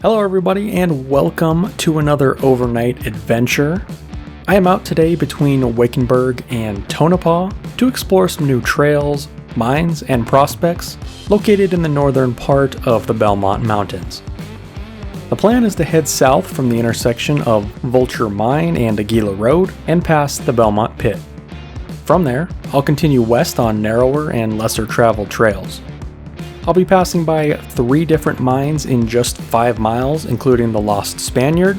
Hello everybody and welcome to another overnight adventure. I am out today between Wickenburg and Tonopah to explore some new trails, mines, and prospects located in the northern part of the Belmont Mountains. The plan is to head south from the intersection of Vulture Mine and Aguila Road and past the Belmont Pit. From there, I'll continue west on narrower and lesser traveled trails. I'll be passing by 3 different mines in just 5 miles, including the Lost Spaniard,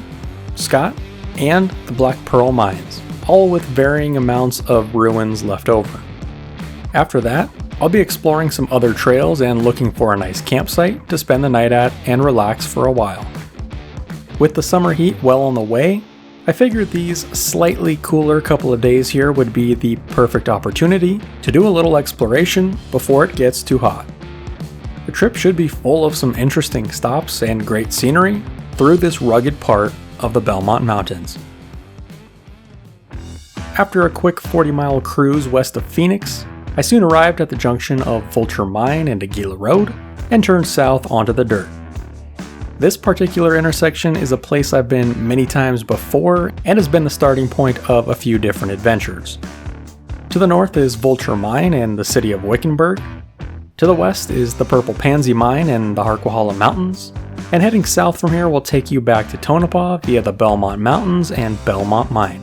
Scott, and the Black Pearl mines, all with varying amounts of ruins left over. After that, I'll be exploring some other trails and looking for a nice campsite to spend the night at and relax for a while. With the summer heat well on the way, I figured these slightly cooler couple of days here would be the perfect opportunity to do a little exploration before it gets too hot. The trip should be full of some interesting stops and great scenery through this rugged part of the Belmont Mountains. After a quick 40-mile cruise west of Phoenix, I soon arrived at the junction of Vulture Mine and Aguila Road and turned south onto the dirt. This particular intersection is a place I've been many times before and has been the starting point of a few different adventures. To the north is Vulture Mine and the city of Wickenburg. To the west is the Purple Pansy Mine and the Harquahala Mountains, and heading south from here will take you back to Tonopah via the Belmont Mountains and Belmont Mine.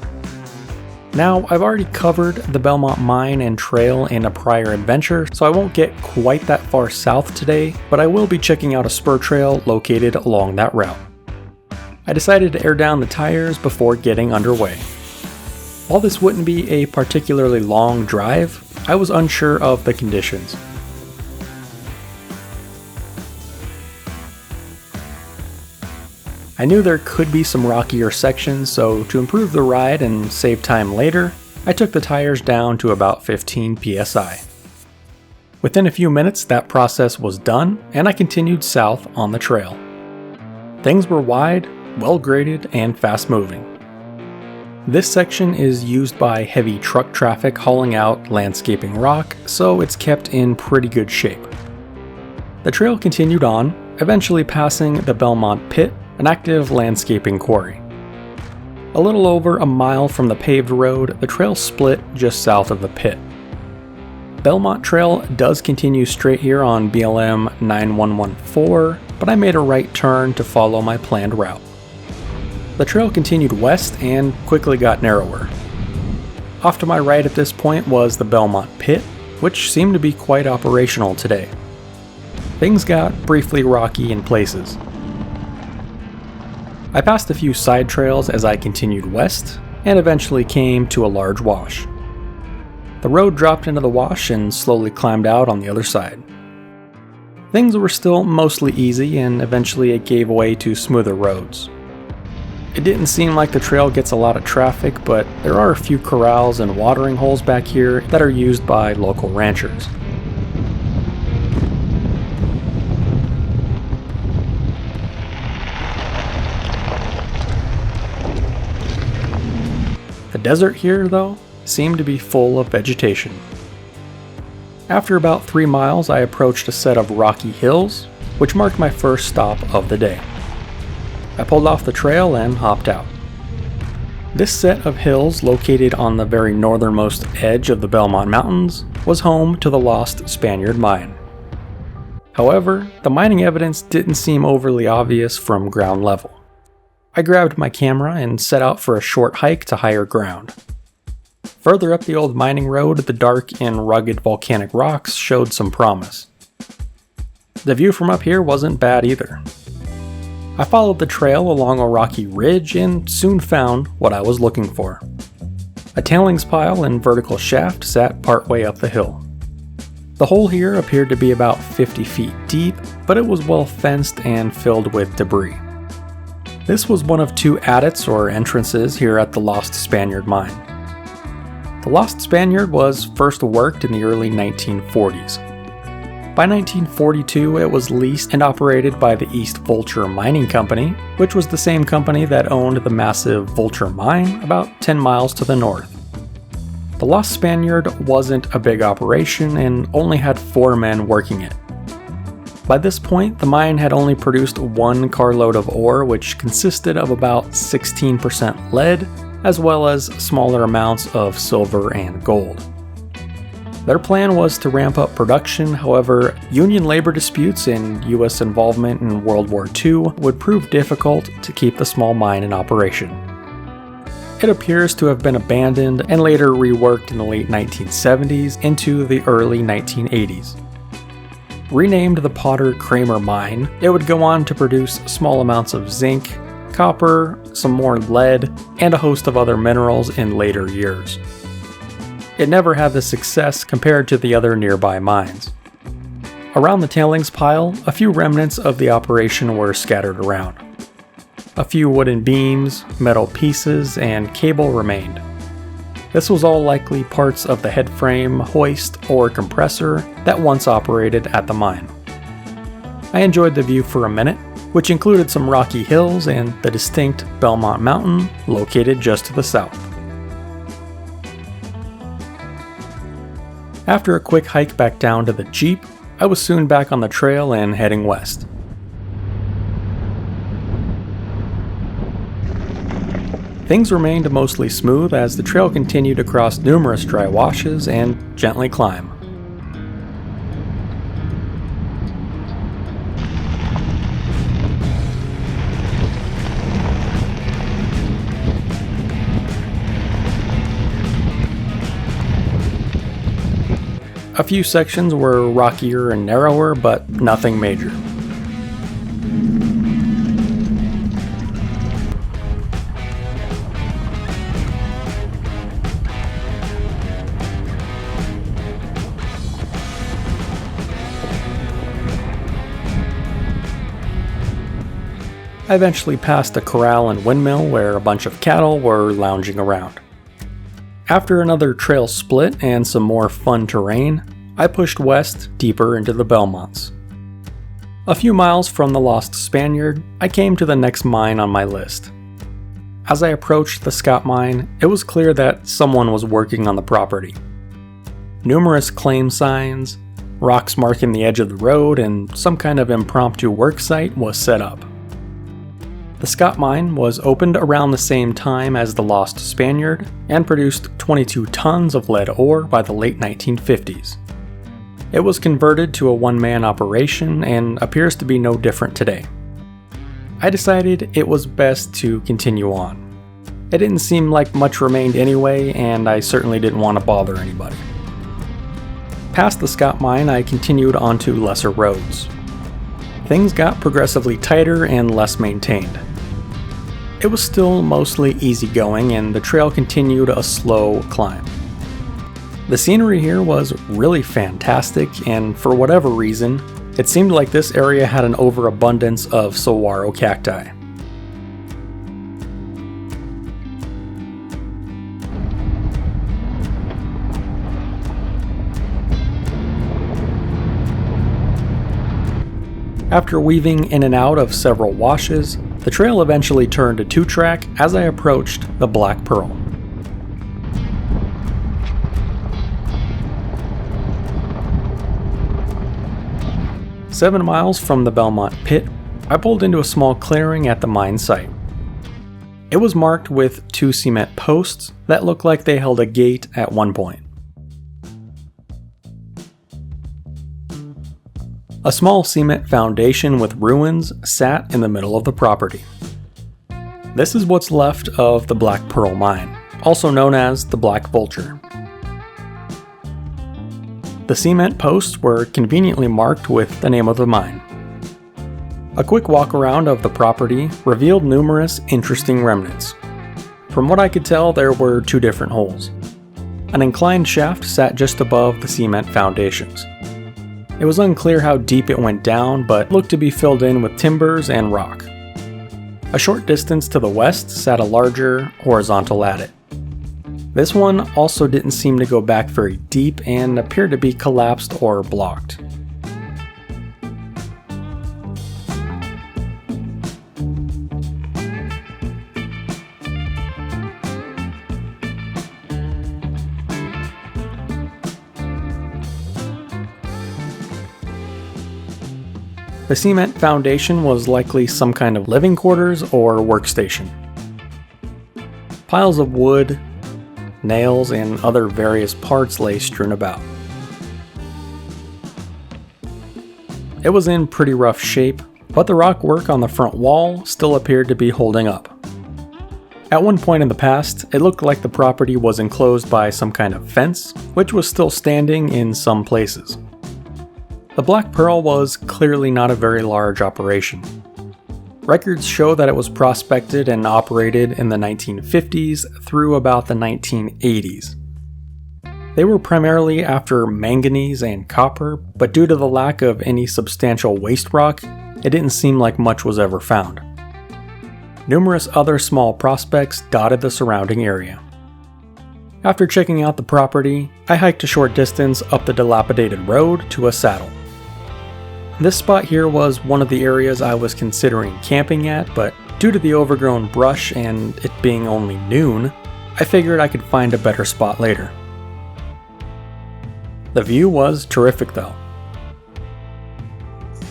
Now, I've already covered the Belmont Mine and trail in a prior adventure, so I won't get quite that far south today, but I will be checking out a spur trail located along that route. I decided to air down the tires before getting underway. While this wouldn't be a particularly long drive, I was unsure of the conditions. I knew there could be some rockier sections, so to improve the ride and save time later, I took the tires down to about 15 psi. Within a few minutes, that process was done, and I continued south on the trail. Things were wide, well-graded, and fast-moving. This section is used by heavy truck traffic hauling out landscaping rock, so it's kept in pretty good shape. The trail continued on, eventually passing the Belmont Pit, an active landscaping quarry. A little over a mile from the paved road, the trail split just south of the pit. Belmont Trail does continue straight here on BLM 9114, but I made a right turn to follow my planned route. The trail continued west and quickly got narrower. Off to my right at this point was the Belmont Pit, which seemed to be quite operational today. Things got briefly rocky in places. I passed a few side trails as I continued west, and eventually came to a large wash. The road dropped into the wash and slowly climbed out on the other side. Things were still mostly easy, and eventually it gave way to smoother roads. It didn't seem like the trail gets a lot of traffic, but there are a few corrals and watering holes back here that are used by local ranchers. The desert here, though, seemed to be full of vegetation. After about 3 miles, I approached a set of rocky hills, which marked my first stop of the day. I pulled off the trail and hopped out. This set of hills, located on the very northernmost edge of the Belmont Mountains, was home to the Lost Spaniard mine. However, the mining evidence didn't seem overly obvious from ground level. I grabbed my camera and set out for a short hike to higher ground. Further up the old mining road, the dark and rugged volcanic rocks showed some promise. The view from up here wasn't bad either. I followed the trail along a rocky ridge and soon found what I was looking for. A tailings pile and vertical shaft sat partway up the hill. The hole here appeared to be about 50 feet deep, but it was well fenced and filled with debris. This was one of 2 adits or entrances here at the Lost Spaniard mine. The Lost Spaniard was first worked in the early 1940s. By 1942, it was leased and operated by the East Vulture Mining Company, which was the same company that owned the massive Vulture Mine about 10 miles to the north. The Lost Spaniard wasn't a big operation and only had 4 men working it. By this point, the mine had only produced one carload of ore, which consisted of about 16% lead, as well as smaller amounts of silver and gold. Their plan was to ramp up production, however, Union labor disputes and US involvement in World War II would prove difficult to keep the small mine in operation. It appears to have been abandoned and later reworked in the late 1970s into the early 1980s. Renamed the Potter Kramer Mine, it would go on to produce small amounts of zinc, copper, some more lead, and a host of other minerals in later years. It never had the success compared to the other nearby mines. Around the tailings pile, a few remnants of the operation were scattered around. A few wooden beams, metal pieces, and cable remained. This was all likely parts of the headframe, hoist, or compressor that once operated at the mine. I enjoyed the view for a minute, which included some rocky hills and the distinct Belmont Mountain located just to the south. After a quick hike back down to the Jeep, I was soon back on the trail and heading west. Things remained mostly smooth as the trail continued across numerous dry washes and gently climb. A few sections were rockier and narrower, but nothing major. I eventually passed a corral and windmill where a bunch of cattle were lounging around. After another trail split and some more fun terrain, I pushed west deeper into the Belmonts. A few miles from the Lost Spaniard, I came to the next mine on my list. As I approached the Scott mine, it was clear that someone was working on the property. Numerous claim signs, rocks marking the edge of the road, and some kind of impromptu work site was set up. The Scott mine was opened around the same time as the Lost Spaniard and produced 22 tons of lead ore by the late 1950s. It was converted to a one-man operation and appears to be no different today. I decided it was best to continue on. It didn't seem like much remained anyway, and I certainly didn't want to bother anybody. Past the Scott mine, I continued onto lesser roads. Things got progressively tighter and less maintained. It was still mostly easygoing, and the trail continued a slow climb. The scenery here was really fantastic, and for whatever reason, it seemed like this area had an overabundance of saguaro cacti. After weaving in and out of several washes, the trail eventually turned to two-track as I approached the Black Pearl. Seven miles from the Belmont Pit, I pulled into a small clearing at the mine site. It was marked with two cement posts that looked like they held a gate at one point. A small cement foundation with ruins sat in the middle of the property. This is what's left of the Black Pearl Mine, also known as the Black Vulture. The cement posts were conveniently marked with the name of the mine. A quick walk around of the property revealed numerous interesting remnants. From what I could tell, there were two different holes. An inclined shaft sat just above the cement foundations. It was unclear how deep it went down, but looked to be filled in with timbers and rock. A short distance to the west sat a larger, horizontal adit. This one also didn't seem to go back very deep and appeared to be collapsed or blocked. The cement foundation was likely some kind of living quarters or workstation. Piles of wood, nails, and other various parts lay strewn about. It was in pretty rough shape, but the rock work on the front wall still appeared to be holding up. At one point in the past, it looked like the property was enclosed by some kind of fence, which was still standing in some places. The Black Pearl was clearly not a very large operation. Records show that it was prospected and operated in the 1950s through about the 1980s. They were primarily after manganese and copper, but due to the lack of any substantial waste rock, it didn't seem like much was ever found. Numerous other small prospects dotted the surrounding area. After checking out the property, I hiked a short distance up the dilapidated road to a saddle. This spot here was one of the areas I was considering camping at, but due to the overgrown brush and it being only noon, I figured I could find a better spot later. The view was terrific though.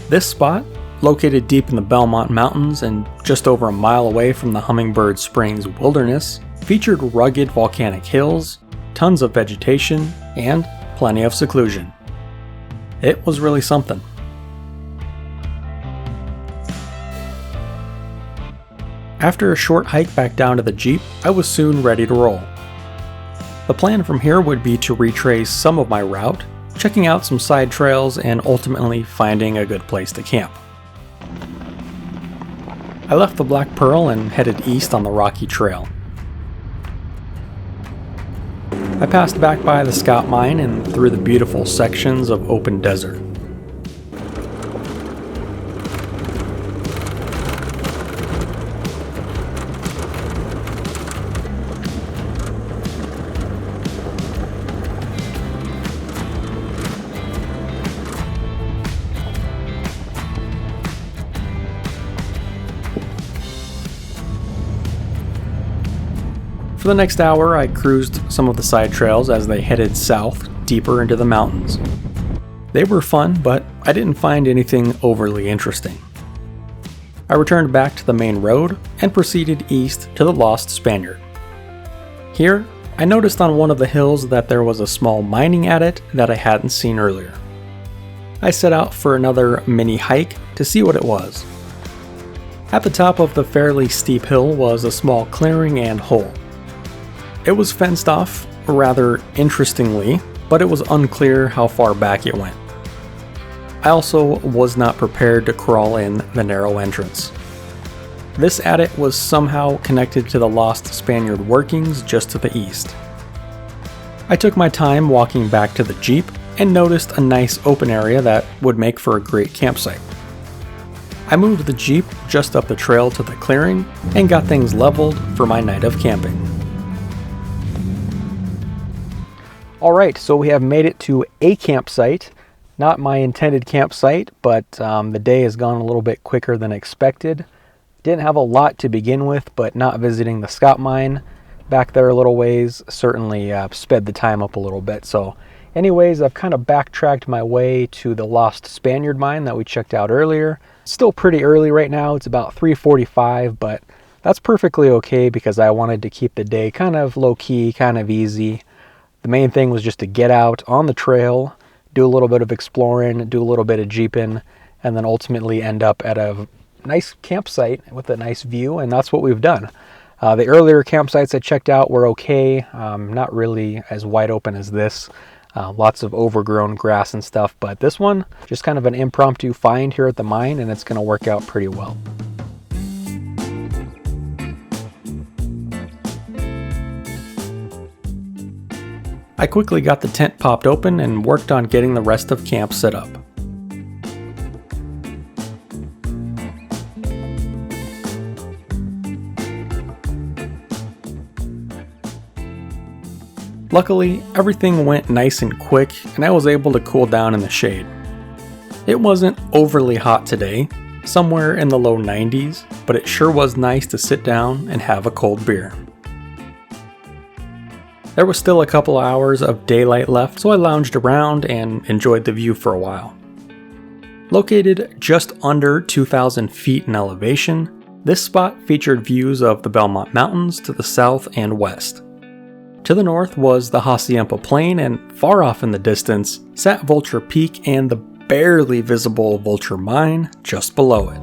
This spot, located deep in the Belmont Mountains and just over a mile away from the Hummingbird Springs wilderness, featured rugged volcanic hills, tons of vegetation, and plenty of seclusion. It was really something. After a short hike back down to the Jeep, I was soon ready to roll. The plan from here would be to retrace some of my route, checking out some side trails, and ultimately finding a good place to camp. I left the Black Pearl and headed east on the rocky trail. I passed back by the Scout Mine and through the beautiful sections of open desert. For the next hour, I cruised some of the side trails as they headed south, deeper into the mountains. They were fun, but I didn't find anything overly interesting. I returned back to the main road and proceeded east to the Lost Spaniard. Here, I noticed on one of the hills that there was a small mining adit that I hadn't seen earlier. I set out for another mini hike to see what it was. At the top of the fairly steep hill was a small clearing and hole. It was fenced off, rather interestingly, but it was unclear how far back it went. I also was not prepared to crawl in the narrow entrance. This adit was somehow connected to the Lost Spaniard workings just to the east. I took my time walking back to the Jeep and noticed a nice open area that would make for a great campsite. I moved the Jeep just up the trail to the clearing and got things leveled for my night of camping. Alright, so we have made it to a campsite. Not my intended campsite, but the day has gone a little bit quicker than expected. Didn't have a lot to begin with, but not visiting the Scout Mine back there a little ways certainly sped the time up a little bit. So anyways, I've kind of backtracked my way to the Lost Spaniard mine that we checked out earlier. Still pretty early right now, it's about 3:45, but that's perfectly okay because I wanted to keep the day kind of low-key, kind of easy. The main thing was just to get out on the trail, do a little bit of exploring, do a little bit of jeeping, and then ultimately end up at a nice campsite with a nice view, and that's what we've done. The earlier campsites I checked out were okay, not really as wide open as this. Lots of overgrown grass and stuff, but this one, just kind of an impromptu find here at the mine, and it's going to work out pretty well. I quickly got the tent popped open and worked on getting the rest of camp set up. Luckily, everything went nice and quick and I was able to cool down in the shade. It wasn't overly hot today, somewhere in the low 90s, but it sure was nice to sit down and have a cold beer. There was still a couple hours of daylight left, so I lounged around and enjoyed the view for a while. Located just under 2,000 feet in elevation, this spot featured views of the Belmont Mountains to the south and west. To the north was the Hacienda Plain, and far off in the distance sat Vulture Peak and the barely visible Vulture Mine just below it.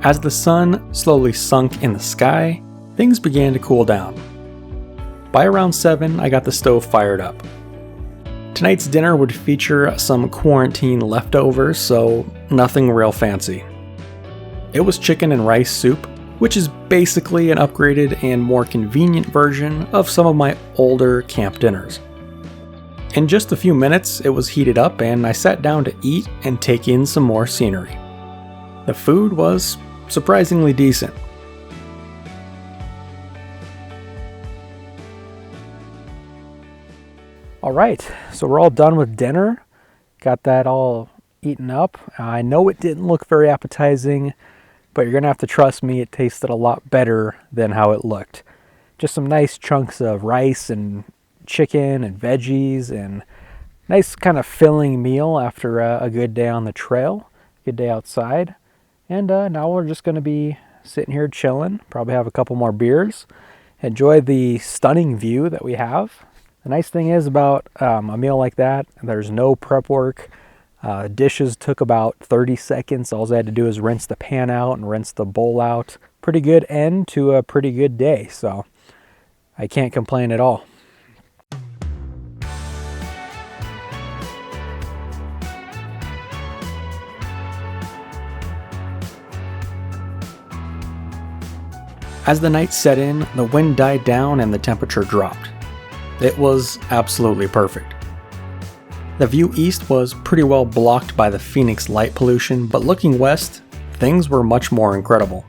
As the sun slowly sunk in the sky, things began to cool down. By around 7, I got the stove fired up. Tonight's dinner would feature some quarantine leftovers, so nothing real fancy. It was chicken and rice soup, which is basically an upgraded and more convenient version of some of my older camp dinners. In just a few minutes, it was heated up and I sat down to eat and take in some more scenery. The food was surprisingly decent. Alright, so we're all done with dinner. Got that all eaten up. I know it didn't look very appetizing, but you're going to have to trust me, it tasted a lot better than how it looked. Just some nice chunks of rice and chicken and veggies, and nice kind of filling meal after a good day on the trail, good day outside. And now we're just going to be sitting here chilling, probably have a couple more beers, enjoy the stunning view that we have. The nice thing is about a meal like that, there's no prep work. Dishes took about 30 seconds. All I had to do is rinse the pan out and rinse the bowl out. Pretty good end to a pretty good day, so I can't complain at all. As the night set in, the wind died down and the temperature dropped. It was absolutely perfect. The view east was pretty well blocked by the Phoenix light pollution, but looking west, things were much more incredible.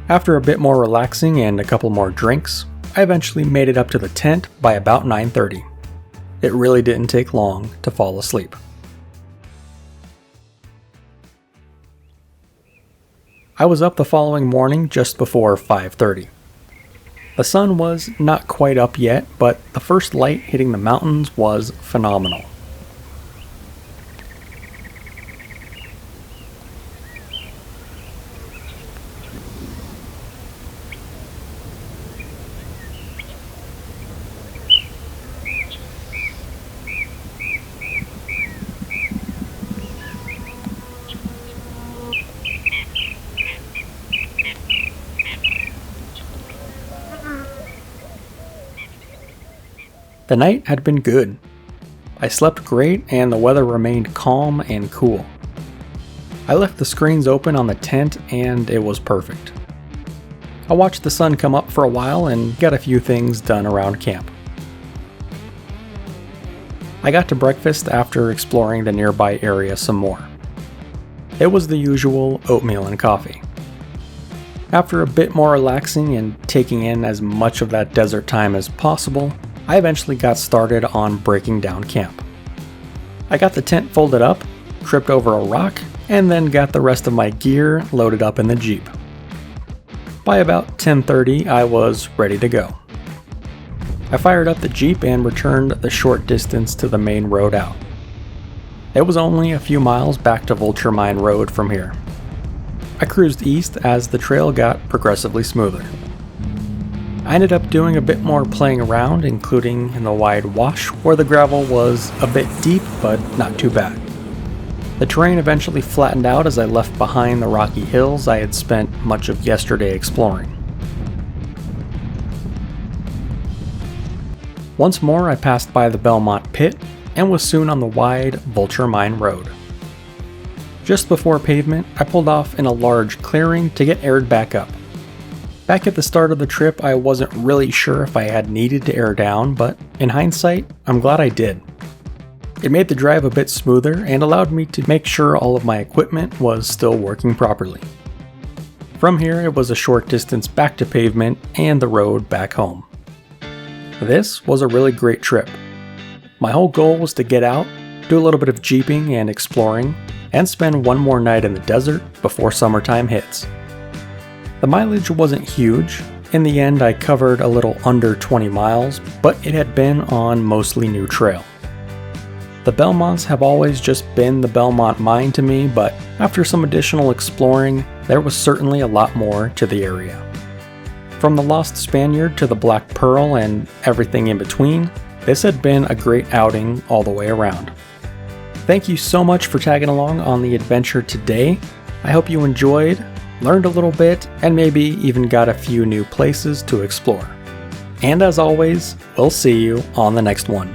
After a bit more relaxing and a couple more drinks, I eventually made it up to the tent by about 9:30. It really didn't take long to fall asleep. I was up the following morning just before 5:30. The sun was not quite up yet, but the first light hitting the mountains was phenomenal. The night had been good. I slept great and the weather remained calm and cool. I left the screens open on the tent and it was perfect. I watched the sun come up for a while and got a few things done around camp. I got to breakfast after exploring the nearby area some more. It was the usual oatmeal and coffee. After a bit more relaxing and taking in as much of that desert time as possible, I eventually got started on breaking down camp. I got the tent folded up, tripped over a rock, and then got the rest of my gear loaded up in the Jeep. By about 10:30, I was ready to go. I fired up the Jeep and returned the short distance to the main road out. It was only a few miles back to Vulture Mine Road from here. I cruised east as the trail got progressively smoother. I ended up doing a bit more playing around, including in the wide wash where the gravel was a bit deep but not too bad. The terrain eventually flattened out as I left behind the rocky hills I had spent much of yesterday exploring. Once more I passed by the Belmont Pit and was soon on the wide Vulture Mine Road. Just before pavement, I pulled off in a large clearing to get aired back up. Back at the start of the trip, I wasn't really sure if I had needed to air down, but in hindsight, I'm glad I did. It made the drive a bit smoother and allowed me to make sure all of my equipment was still working properly. From here, it was a short distance back to pavement and the road back home. This was a really great trip. My whole goal was to get out, do a little bit of jeeping and exploring, and spend one more night in the desert before summertime hits. The mileage wasn't huge. In the end, I covered a little under 20 miles, but it had been on mostly new trail. The Belmonts have always just been the Belmont Mine to me, but after some additional exploring, there was certainly a lot more to the area. From the Lost Spaniard to the Black Pearl and everything in between, this had been a great outing all the way around. Thank you so much for tagging along on the adventure today. I hope you enjoyed, learned a little bit, and maybe even got a few new places to explore. And as always, we'll see you on the next one.